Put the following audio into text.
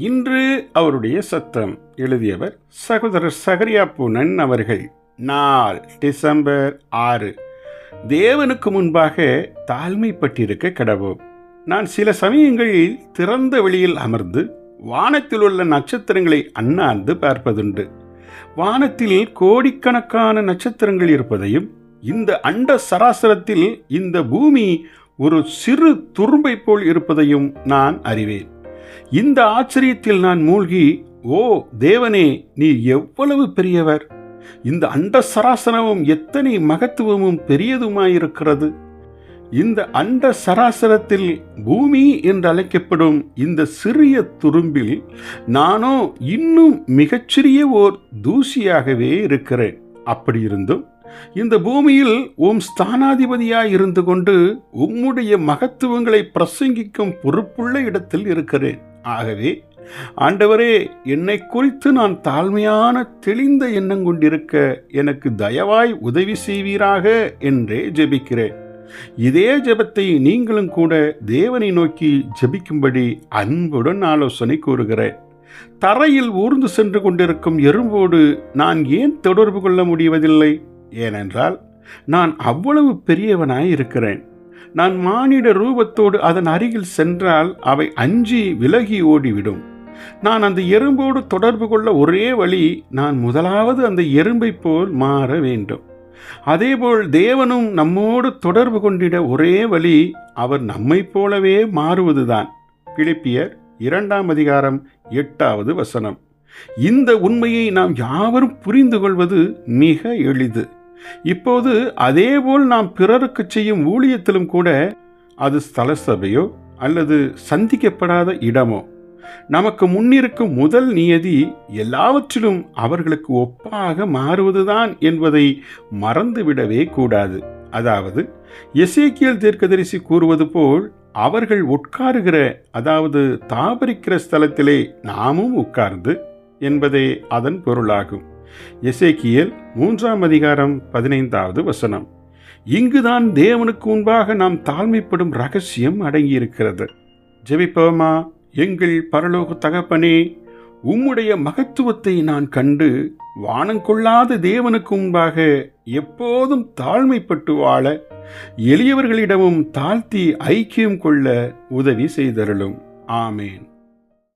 இன்று அவருடைய சத்தம். எழுதியவர் சகோதரர் சகரியா பூனன் அவர்கள். நாள் டிசம்பர் 6. தேவனுக்கு முன்பாக தாழ்மைப்பட்டிருக்க கடவோம். நான் சில சமயங்களில் திறந்த வெளியில் அமர்ந்து வானத்தில் உள்ள நட்சத்திரங்களை அண்ணாந்து பார்ப்பதுண்டு. வானத்தில் கோடிக்கணக்கான நட்சத்திரங்கள் இருப்பதையும், இந்த அண்ட சராசரத்தில் இந்த பூமி ஒரு சிறு துரும்பை போல் இருப்பதையும் நான் அறிவேன். இந்த ஆச்சரியத்தில் நான் மூழ்கி, ஓ தேவனே, நீ எவ்வளவு பெரியவர்! இந்த அண்ட சராசரமும் எத்தனை மகத்துவமும் பெரியதுமாயிருக்கிறது! இந்த அண்ட சராசரத்தில் பூமி என்று அழைக்கப்படும் இந்த சிறிய துரும்பில் நானோ இன்னும் மிகச்சிறிய ஓர் தூசியாகவே இருக்கிறேன். அப்படி இருந்தும் இந்த பூமியில் உம் ஸ்தானாதிபதியாய் இருந்து கொண்டு உம்முடைய மகத்துவங்களை பிரசங்கிக்கும் பொறுப்புள்ள இடத்தில் இருக்கிறேன். ஆகவே ஆண்டவரே, என்னை குறித்து நான் தாழ்மையான தெளிந்த எண்ணம் கொண்டிருக்க எனக்கு தயவாய் உதவி செய்வீராக என்றே ஜெபிக்கிறேன். இதே ஜெபத்தை நீங்களும் கூட தேவனை நோக்கி ஜெபிக்கும்படி அன்புடன் ஆலோசனை கூறுகிறேன். தரையில் ஊர்ந்து சென்று கொண்டிருக்கும் எறும்போடு நான் ஏன் தொடர்பு கொள்ள முடிவதில்லை? ஏனென்றால் நான் அவ்வளவு பெரியவனாய் இருக்கிறேன். நான் மானிட ரூபத்தோடு அதன் அருகில் சென்றால் அவை அஞ்சி விலகி ஓடிவிடும். நான் அந்த எறும்போடு தொடர்பு கொள்ள ஒரே வழி, நான் முதலாவது அந்த எறும்பை போல் மாற வேண்டும். அதேபோல் தேவனும் நம்மோடு தொடர்பு கொண்டிட ஒரே வழி, அவர் நம்மை போலவே மாறுவதுதான். பிலிப்பியர் 2:8. இந்த உண்மையை நாம் யாவரும் புரிந்து கொள்வது மிக எளிது. இப்போது அதேபோல் நாம் பிறருக்கு செய்யும் ஊழியத்திலும் கூட, அது ஸ்தல சபையோ அல்லது சந்திக்கப்படாத இடமோ, நமக்கு முன்னிருக்கும் முதல் நியதி எல்லாவற்றிலும் அவர்களுக்கு ஒப்பாக மாறுவதுதான் என்பதை மறந்துவிடவே கூடாது. அதாவது எசேக்கியேல் தீர்க்கதரிசி கூறுவது போல், அவர்கள் உட்காருகிற, அதாவது தாபரிக்கிற ஸ்தலத்திலே நாமும் உட்கார்ந்து என்பதே அதன் பொருளாகும். எசேக்கியேல் 3:15. இங்குதான் தேவனுக்கு முன்பாக நாம் தாழ்மைப்படும் ரகசியம் அடங்கியிருக்கிறது. ஜெபிப்போமா? எங்கள் பரலோக தகப்பனே, உம்முடைய மகத்துவத்தை நான் கண்டு வானங்கொள்ளாத தேவனுக்கு முன்பாக எப்போதும் தாழ்மைப்பட்டு வாழ, எளியவர்களிடமும் தாழ்த்தி ஐக்கியம் கொள்ள உதவி செய்தருளும். ஆமேன்.